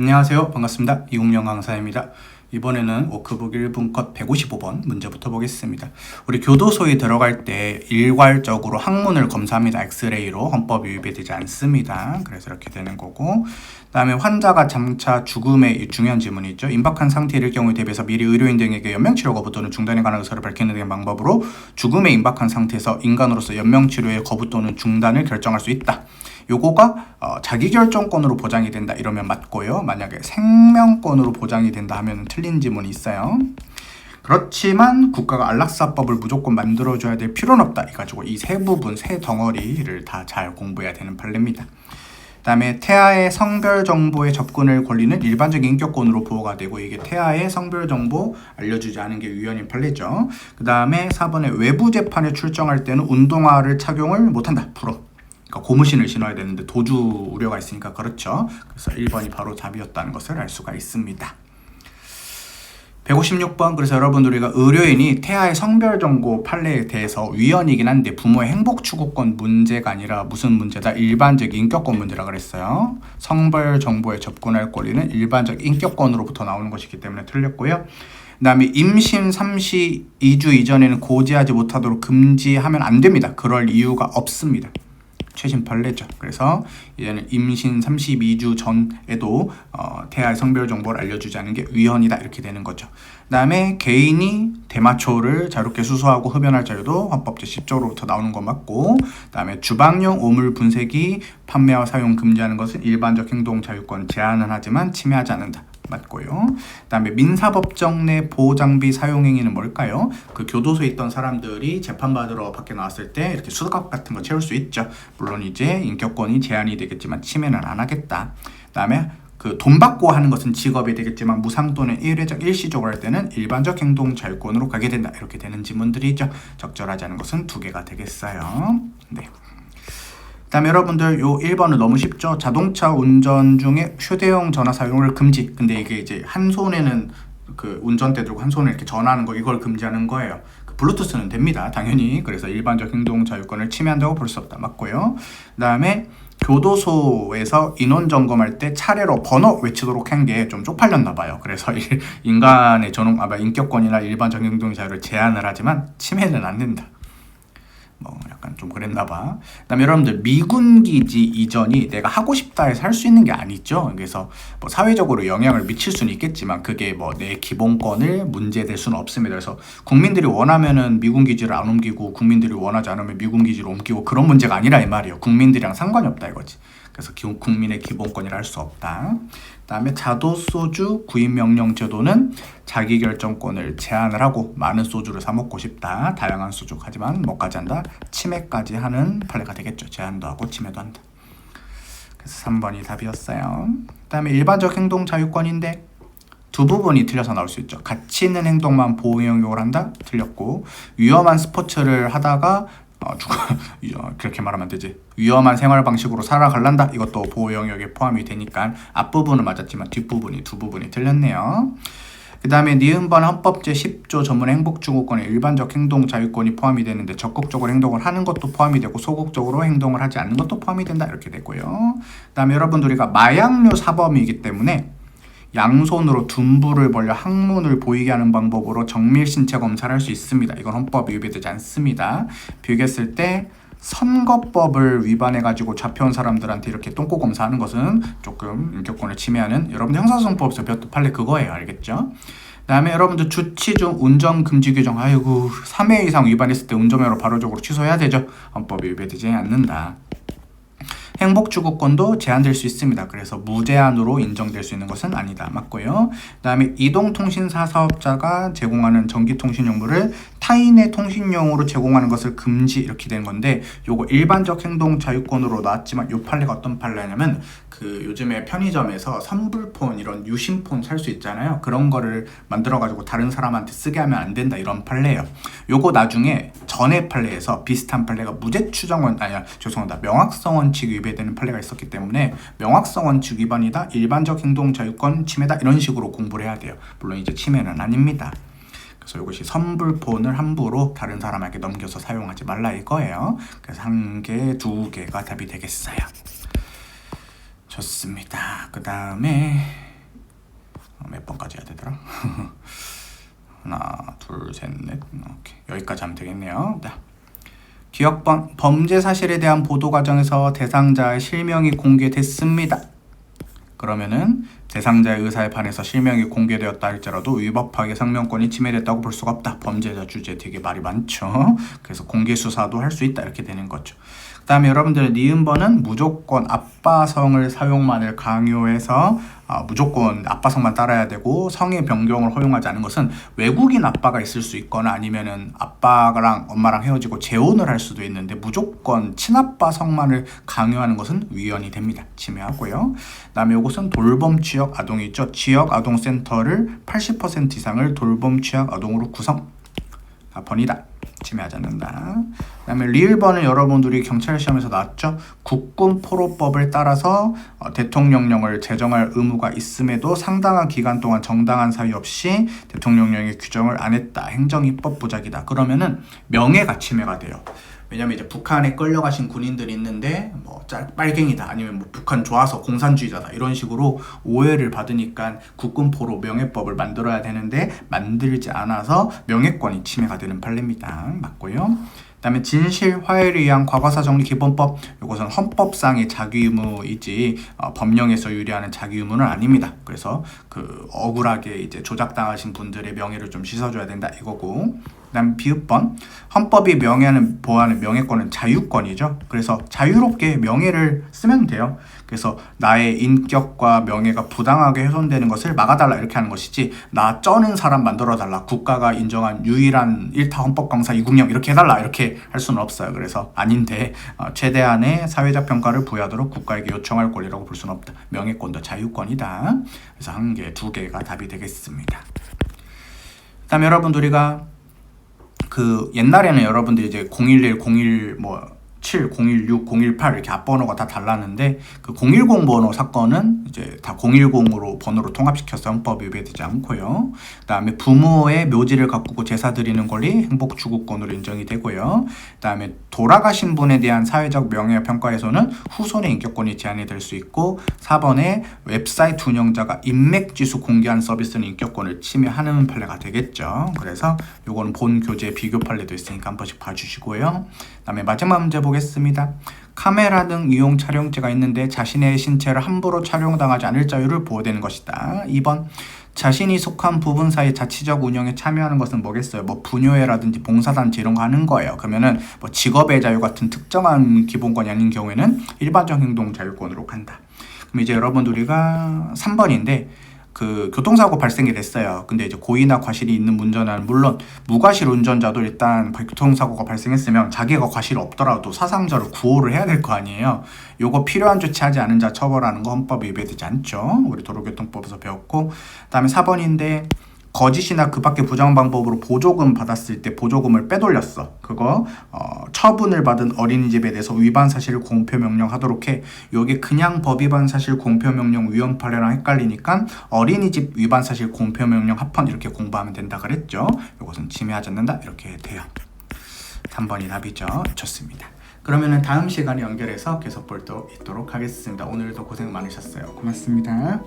안녕하세요. 반갑습니다. 이국영 강사입니다. 이번에는 워크북 1분 컷 155번 문제부터 보겠습니다. 우리 교도소에 들어갈 때 일괄적으로 항문을 검사합니다. 엑스레이로. 헌법이 위배되지 않습니다. 그래서 이렇게 되는 거고, 그 다음에 환자가 장차 죽음의 중요한 질문이 있죠. 임박한 상태에 이를 경우에 대비해서 미리 의료인 등에게 연명치료 거부 또는 중단에 관한 의사를 밝히는 등의 방법으로 죽음에 임박한 상태에서 인간으로서 연명치료의 거부 또는 중단을 결정할 수 있다. 요거가 자기결정권으로 보장이 된다 이러면 맞고요. 만약에 생명권으로 보장이 된다 하면 틀린 지문이 있어요. 그렇지만 국가가 안락사법을 무조건 만들어줘야 될 필요는 없다. 이가지고 이 세 부분, 세 덩어리를 다 잘 공부해야 되는 판례입니다. 그 다음에 태아의 성별 정보에 접근을 권리는 일반적인 인격권으로 보호가 되고, 이게 태아의 성별 정보 알려주지 않은 게 위헌인 판례죠. 그 다음에 4번에 외부 재판에 출정할 때는 운동화를 착용을 못한다. 불어. 그러니까 고무신을 신어야 되는데 도주 우려가 있으니까 그렇죠. 그래서 1번이 바로 답이었다는 것을 알 수가 있습니다. 156번, 그래서 여러분들 우리가 의료인이 태아의 성별정보 판례에 대해서 위헌이긴 한데 부모의 행복추구권 문제가 아니라 무슨 문제다? 일반적 인격권 문제라 그랬어요. 성별정보에 접근할 권리는 일반적 인격권으로부터 나오는 것이기 때문에 틀렸고요. 그 다음에 임신 32주 이전에는 고지하지 못하도록 금지하면 안 됩니다. 그럴 이유가 없습니다. 최신 판례죠. 그래서 이제는 임신 32주 전에도 태아의 성별 정보를 알려주지 않는 게 위헌이다 이렇게 되는 거죠. 그 다음에 개인이 대마초를 자유롭게 수소하고 흡연할 자유도 헌법 제10조로부터 나오는 거 맞고, 그 다음에 주방용 오물 분쇄기 판매와 사용 금지하는 것은 일반적 행동 자유권 제한은 하지만 침해하지 않는다. 맞고요. 그 다음에 민사법정 내 보호장비 사용행위는 뭘까요? 그 교도소에 있던 사람들이 재판받으러 밖에 나왔을 때 이렇게 수갑 같은 거 채울 수 있죠. 물론 이제 인격권이 제한이 되겠지만 침해는 안 하겠다. 그 다음에 그 돈 받고 하는 것은 직업이 되겠지만 무상 또는 일회적 일시적으로 할 때는 일반적 행동 자유권으로 가게 된다. 이렇게 되는 지문들이죠. 적절하지 않은 것은 2개가 되겠어요. 네. 그 다음에 여러분들 요 1번은 너무 쉽죠. 자동차 운전 중에 휴대용 전화 사용을 금지. 근데 이게 이제 한 손에는 그 운전대 들고 한 손에 이렇게 전화하는 거, 이걸 금지하는 거예요. 그 블루투스는 됩니다. 당연히. 그래서 일반적 행동 자유권을 침해한다고 볼 수 없다. 맞고요. 그 다음에 교도소에서 인원 점검할 때 차례로 번호 외치도록 한 게 좀 쪽팔렸나 봐요. 그래서 인간의 인격권이나 일반적 행동 자유를 제한을 하지만 침해는 안 된다. 약간 좀 그랬나봐. 그 다음에 여러분들 미군 기지 이전이 내가 하고 싶다 해서 할 수 있는 게 아니죠. 그래서 사회적으로 영향을 미칠 수는 있겠지만 그게 내 기본권을 문제될 수는 없습니다. 그래서 국민들이 원하면은 미군 기지를 안 옮기고 국민들이 원하지 않으면 미군 기지를 옮기고 그런 문제가 아니라 이 말이에요. 국민들이랑 상관이 없다 이거지. 그래서 국민의 기본권이라 할 수 없다. 그 다음에 자도소주 구입명령 제도는 자기결정권을 제한을 하고 많은 소주를 사 먹고 싶다. 다양한 소주 하지만 뭐까지 한다? 치매까지 하는 판례가 되겠죠. 제한도 하고 치매도 한다. 그래서 3번이 답이었어요. 그 다음에 일반적 행동 자유권인데 두 부분이 틀려서 나올 수 있죠. 가치 있는 행동만 보호 영역을 한다? 틀렸고, 위험한 스포츠를 하다가 그렇게 말하면 안 되지. 위험한 생활 방식으로 살아갈란다. 이것도 보호 영역에 포함이 되니까 앞부분은 맞았지만 뒷부분이 두 부분이 틀렸네요. 그 다음에 니은번 헌법 제10조 전문 행복추구권에 일반적 행동 자유권이 포함이 되는데 적극적으로 행동을 하는 것도 포함이 되고 소극적으로 행동을 하지 않는 것도 포함이 된다 이렇게 되고요. 그 다음에 여러분들 우리가 마약류 사범이기 때문에 양손으로 둔부를 벌려 항문을 보이게 하는 방법으로 정밀 신체 검사를 할 수 있습니다. 이건 헌법이 위배되지 않습니다. 비교했을 때 선거법을 위반해가지고 잡혀온 사람들한테 이렇게 똥꼬 검사하는 것은 조금 인격권을 침해하는, 여러분들 형사소송법에서 배웠던 판례 그거예요. 알겠죠? 그 다음에 여러분들 주치 중 운전 금지 규정, 3회 이상 위반했을 때 운전면허 바로적으로 취소해야 되죠. 헌법이 위배되지 않는다. 행복추구권도 제한될 수 있습니다. 그래서 무제한으로 인정될 수 있는 것은 아니다. 맞고요. 그 다음에 이동통신사 사업자가 제공하는 전기통신용물을 타인의 통신용으로 제공하는 것을 금지 이렇게 된 건데, 요거 일반적 행동 자유권으로 나왔지만 요 판례가 어떤 판례냐면 그 요즘에 편의점에서 선불폰 이런 유심폰 살 수 있잖아요. 그런 거를 만들어가지고 다른 사람한테 쓰게 하면 안 된다 이런 판례예요. 요거 나중에 전에 판례에서 비슷한 판례가 명확성 원칙 위배되는 판례가 있었기 때문에 명확성 원칙 위반이다, 일반적 행동 자유권 침해다 이런 식으로 공부를 해야 돼요. 물론 이제 침해는 아닙니다. 그래서 이것이 선불폰을 함부로 다른 사람에게 넘겨서 사용하지 말라 이거예요. 그래서 1개, 2개가 답이 되겠어요. 좋습니다. 그 다음에 둘, 셋, 넷. 오케이. 여기까지 하면 되겠네요. 네. 기억번 범죄 사실에 대한 보도 과정에서 대상자의 실명이 공개됐습니다. 그러면은 대상자의 의사에 반해서 실명이 공개되었다 할지라도 위법하게 성명권이 침해됐다고 볼 수가 없다. 범죄자 주제 되게 말이 많죠. 그래서 공개 수사도 할 수 있다 이렇게 되는 거죠. 그 다음에 여러분들의 니은번은 무조건 아빠성을 사용만을 강요해서 무조건 아빠성만 따라야 되고 성의 변경을 허용하지 않은 것은 외국인 아빠가 있을 수 있거나 아니면은 아빠랑 엄마랑 헤어지고 재혼을 할 수도 있는데 무조건 친아빠 성만을 강요하는 것은 위헌이 됩니다. 침해하고요. 그 다음에 이것은 돌봄 취약 아동이 있죠. 지역 아동센터를 80% 이상을 돌봄 취약 아동으로 구성. 4번이다. 침해하지 않는다. 그 다음에 리을번은 여러분들이 경찰 시험에서 나왔죠. 국군포로법을 따라서 대통령령을 제정할 의무가 있음에도 상당한 기간 동안 정당한 사유 없이 대통령령의 규정을 안 했다. 행정입법 부작이다. 그러면은 명예가 침해가 돼요. 왜냐면 이제 북한에 끌려가신 군인들이 있는데 뭐 빨갱이다 아니면 뭐 북한 좋아서 공산주의자다 이런 식으로 오해를 받으니까 국군포로 명예법을 만들어야 되는데 만들지 않아서 명예권이 침해가 되는 판례입니다. 맞고요. 그 다음에 진실 화해를 위한 과거사 정리 기본법 이것은 헌법상의 자기 의무이지 법령에서 유리하는 자기 의무는 아닙니다. 그래서 그 억울하게 이제 조작당하신 분들의 명예를 좀 씻어줘야 된다 이거고. 그 다음 비읍번 헌법이 보호하는 명예권은 자유권이죠. 그래서 자유롭게 명예를 쓰면 돼요. 그래서 나의 인격과 명예가 부당하게 훼손되는 것을 막아달라 이렇게 하는 것이지 나 쩌는 사람 만들어달라 국가가 인정한 유일한 1타 헌법 강사 260 이렇게 해달라 이렇게 할 수는 없어요. 그래서 아닌데 최대한의 사회적 평가를 부여하도록 국가에게 요청할 권리라고 볼 수는 없다. 명예권도 자유권이다. 그래서 1개, 2개가 답이 되겠습니다. 그 다음에 여러분들 우리가 그 옛날에는 여러분들이 이제 011, 01 7, 016, 018 이렇게 앞번호가 다 달랐는데 그 010 번호 사건은 이제 다 010으로 번호로 통합시켜서 헌법 위배되지 않고요. 그 다음에 부모의 묘지를 가꾸고 제사 드리는 권리 행복추구권으로 인정이 되고요. 그 다음에 돌아가신 분에 대한 사회적 명예평가에서는 후손의 인격권이 제한이 될 수 있고 4번에 웹사이트 운영자가 인맥지수 공개하는 서비스는 인격권을 침해하는 판례가 되겠죠. 그래서 요거는 본 교재 비교 판례도 있으니까 한 번씩 봐주시고요. 그 다음에 마지막 문제 보겠습니다. 카메라 등 이용 촬영죄가 있는데 자신의 신체를 함부로 촬영당하지 않을 자유를 보호되는 것이다. 2번 자신이 속한 부분 사이 자치적 운영에 참여하는 것은 뭐겠어요? 뭐 분효회라든지 봉사단체 이런 거 하는 거예요. 그러면은 뭐 직업의 자유 같은 특정한 기본권이 아닌 경우에는 일반적 행동 자유권으로 간다. 그럼 이제 여러분들 우리가 3번인데 그 교통사고 발생이 됐어요. 근데 이제 고의나 과실이 있는 운전은 물론 무과실 운전자도 일단 교통사고가 발생했으면 자기가 과실이 없더라도 사상자로 구호를 해야 될 거 아니에요. 요거 필요한 조치하지 않은 자 처벌하는 거 헌법 위배되지 않죠. 우리 도로교통법에서 배웠고. 그다음에 4번인데 거짓이나 그 밖의 부정 방법으로 보조금 받았을 때 보조금을 빼돌렸어. 그거 처분을 받은 어린이집에 대해서 위반 사실을 공표명령 하도록 해. 요게 그냥 법 위반 사실 공표명령 위헌 판례랑 헷갈리니까 어린이집 위반 사실 공표명령 합헌 이렇게 공부하면 된다 그랬죠. 요것은 침해하지 않는다 이렇게 돼요. 3번이 답이죠. 좋습니다. 그러면은 다음 시간에 연결해서 계속 볼 수 있도록 하겠습니다. 오늘도 고생 많으셨어요. 고맙습니다.